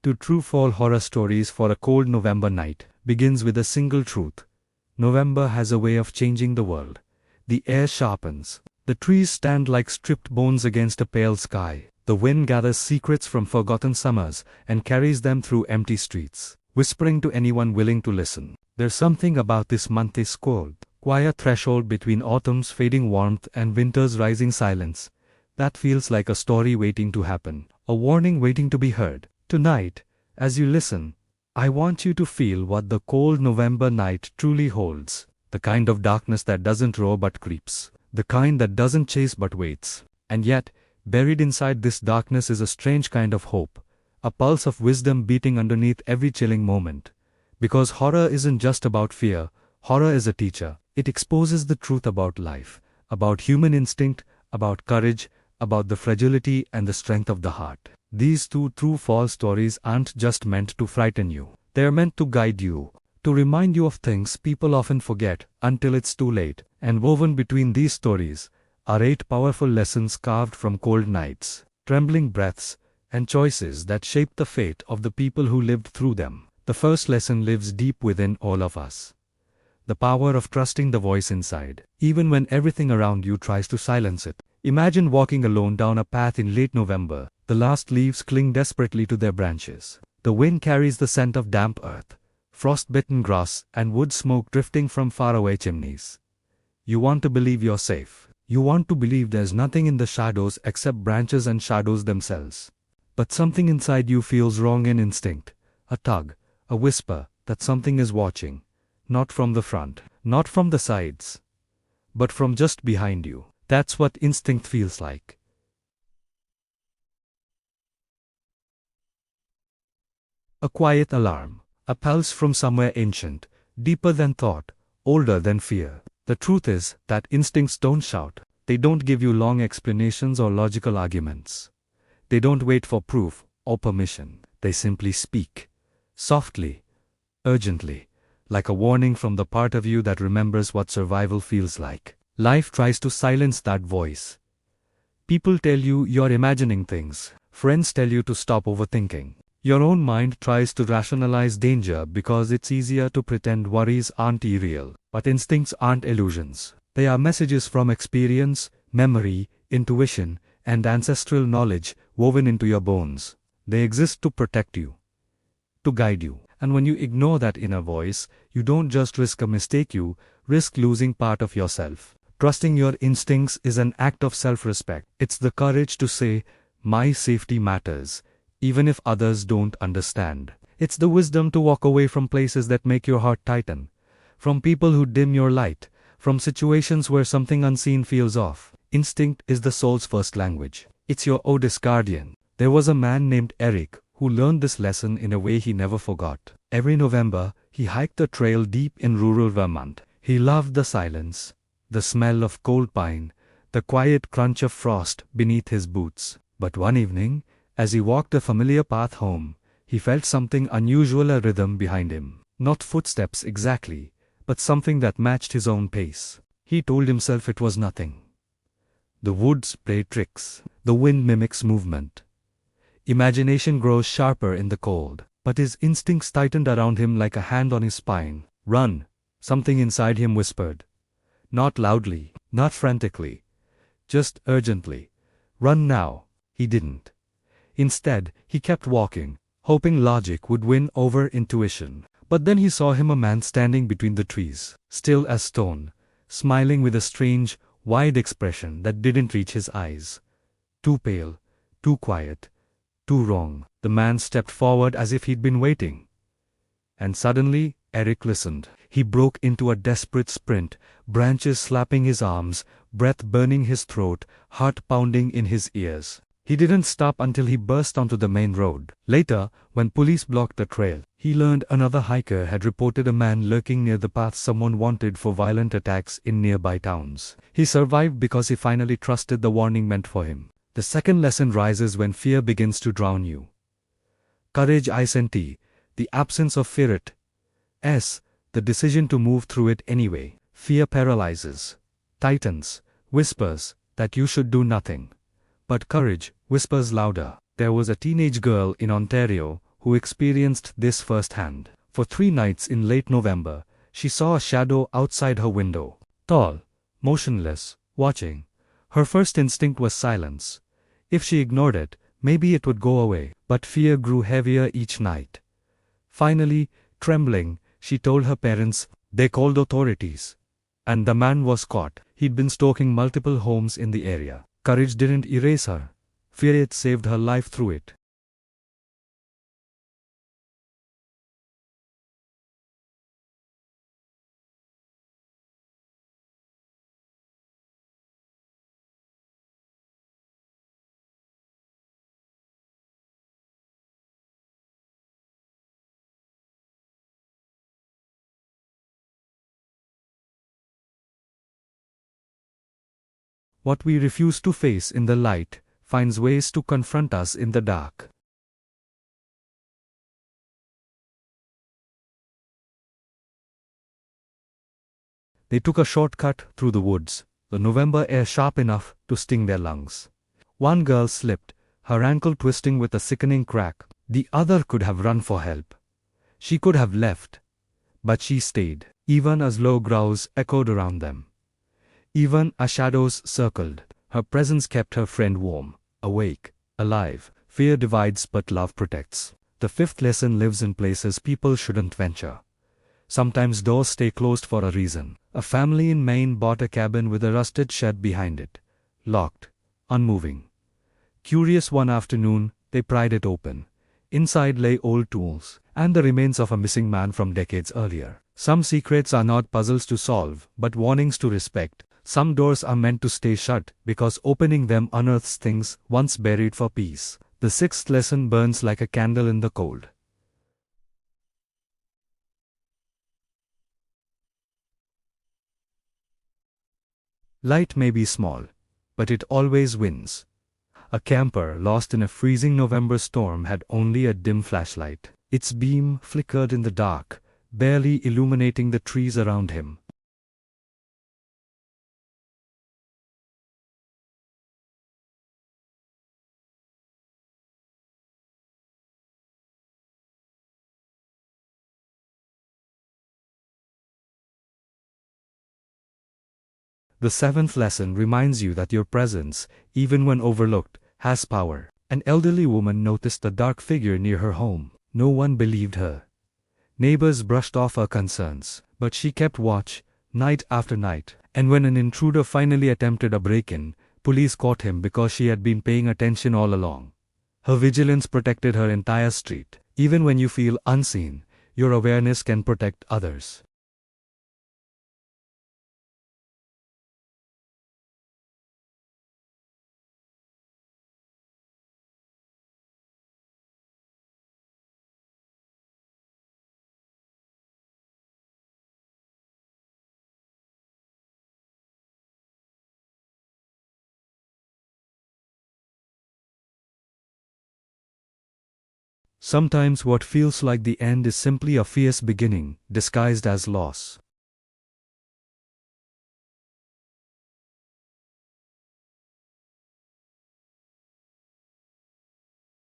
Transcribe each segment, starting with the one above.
to True Fall Horror Stories for a Cold November Night begins with a single truth. November has a way of changing the world. The air sharpens. The trees stand like stripped bones against a pale sky. The wind gathers secrets from forgotten summers and carries them through empty streets, whispering to anyone willing to listen. There's something about this month's cold, quiet threshold between autumn's fading warmth and winter's rising silence that feels like a story waiting to happen, a warning waiting to be heard. Tonight, as you listen, I want you to feel what the cold November night truly holds, the kind of darkness that doesn't roar but creeps, the kind that doesn't chase but waits. And yet, buried inside this darkness is a strange kind of hope, a pulse of wisdom beating underneath every chilling moment. Because horror isn't just about fear, horror is a teacher. It exposes the truth about life, about human instinct, about courage, about the fragility and the strength of the heart. These two true fall stories aren't just meant to frighten you. They're meant to guide you, to remind you of things people often forget until it's too late. And woven between these stories are 8 powerful lessons carved from cold nights, trembling breaths, and choices that shaped the fate of the people who lived through them. The first lesson lives deep within all of us. The power of trusting the voice inside, even when everything around you tries to silence it. Imagine walking alone down a path in late November. The last leaves cling desperately to their branches. The wind carries the scent of damp earth, frost-bitten grass, and wood smoke drifting from faraway chimneys. You want to believe you're safe. You want to believe there's nothing in the shadows except branches and shadows themselves. But something inside you feels wrong in instinct. A tug, a whisper that something is watching. Not from the front, not from the sides, but from just behind you. That's what instinct feels like. A quiet alarm, a pulse from somewhere ancient, deeper than thought, older than fear. The truth is that instincts don't shout. They don't give you long explanations or logical arguments. They don't wait for proof or permission. They simply speak, softly, urgently, like a warning from the part of you that remembers what survival feels like. Life tries to silence that voice. People tell you you're imagining things. Friends tell you to stop overthinking. Your own mind tries to rationalize danger because it's easier to pretend worries aren't real. But instincts aren't illusions. They are messages from experience, memory, intuition, and ancestral knowledge woven into your bones. They exist to protect you, to guide you. And when you ignore that inner voice, you don't just risk a mistake, you risk losing part of yourself. Trusting your instincts is an act of self-respect. It's the courage to say, my safety matters, even if others don't understand. It's the wisdom to walk away from places that make your heart tighten, from people who dim your light, from situations where something unseen feels off. Instinct is the soul's first language. It's your oldest guardian. There was a man named Eric who learned this lesson in a way he never forgot. Every November, he hiked a trail deep in rural Vermont. He loved the silence, the smell of cold pine, the quiet crunch of frost beneath his boots. But one evening, as he walked a familiar path home, he felt something unusual, a rhythm behind him. Not footsteps exactly, but something that matched his own pace. He told himself it was nothing. The woods play tricks. The wind mimics movement. Imagination grows sharper in the cold. But his instincts tightened around him like a hand on his spine. Run, something inside him whispered. Not loudly, not frantically, just urgently. Run now. He didn't. Instead, he kept walking, hoping logic would win over intuition. But then he saw him, a man standing between the trees, still as stone, smiling with a strange, wide expression that didn't reach his eyes. Too pale, too quiet, too wrong. The man stepped forward as if he'd been waiting. And suddenly, Eric listened. He broke into a desperate sprint, branches slapping his arms, breath burning his throat, heart pounding in his ears. He didn't stop until he burst onto the main road. Later, when police blocked the trail, he learned another hiker had reported a man lurking near the path someone wanted for violent attacks in nearby towns. He survived because he finally trusted the warning meant for him. The second lesson rises when fear begins to drown you. Courage isn't the absence of fear, it's the decision to move through it anyway. Fear paralyzes, tightens, whispers that you should do nothing. But courage whispers louder. There was a teenage girl in Ontario who experienced this firsthand. For 3 nights in late November, she saw a shadow outside her window. Tall, motionless, watching. Her first instinct was silence. If she ignored it, maybe it would go away. But fear grew heavier each night. Finally, trembling, she told her parents. They called authorities. And the man was caught. He'd been stalking multiple homes in the area. Courage didn't erase her. Fear it saved her life through it. What we refuse to face in the light finds ways to confront us in the dark. They took a shortcut through the woods, the November air sharp enough to sting their lungs. One girl slipped, her ankle twisting with a sickening crack. The other could have run for help. She could have left. But she stayed, even as low growls echoed around them. Even as shadows circled, her presence kept her friend warm, awake, alive. Fear divides but love protects. The fifth lesson lives in places people shouldn't venture. Sometimes doors stay closed for a reason. A family in Maine bought a cabin with a rusted shed behind it. Locked, unmoving. Curious one afternoon, they pried it open. Inside lay old tools, and the remains of a missing man from decades earlier. Some secrets are not puzzles to solve, but warnings to respect. Some doors are meant to stay shut, because opening them unearths things once buried for peace. The sixth lesson burns like a candle in the cold. Light may be small, but it always wins. A camper lost in a freezing November storm had only a dim flashlight. Its beam flickered in the dark, barely illuminating the trees around him. The seventh lesson reminds you that your presence, even when overlooked, has power. An elderly woman noticed a dark figure near her home. No one believed her. Neighbors brushed off her concerns, but she kept watch, night after night. And when an intruder finally attempted a break-in, police caught him because she had been paying attention all along. Her vigilance protected her entire street. Even when you feel unseen, your awareness can protect others. Sometimes what feels like the end is simply a fierce beginning, disguised as loss.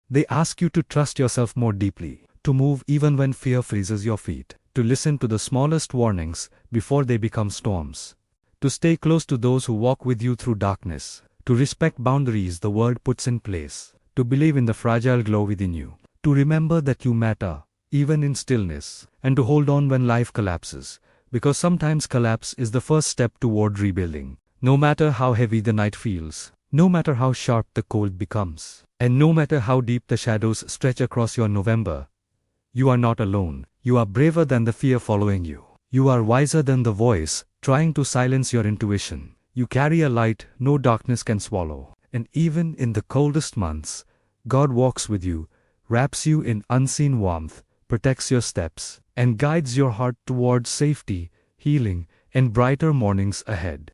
They ask you to trust yourself more deeply, to move even when fear freezes your feet, to listen to the smallest warnings before they become storms, to stay close to those who walk with you through darkness, to respect boundaries the world puts in place, to believe in the fragile glow within you, to remember that you matter, even in stillness, and to hold on when life collapses, because sometimes collapse is the first step toward rebuilding. No matter how heavy the night feels, no matter how sharp the cold becomes, and no matter how deep the shadows stretch across your November, you are not alone. You are braver than the fear following you. You are wiser than the voice trying to silence your intuition. You carry a light no darkness can swallow. And even in the coldest months, God walks with you, wraps you in unseen warmth, protects your steps, and guides your heart towards safety, healing, and brighter mornings ahead.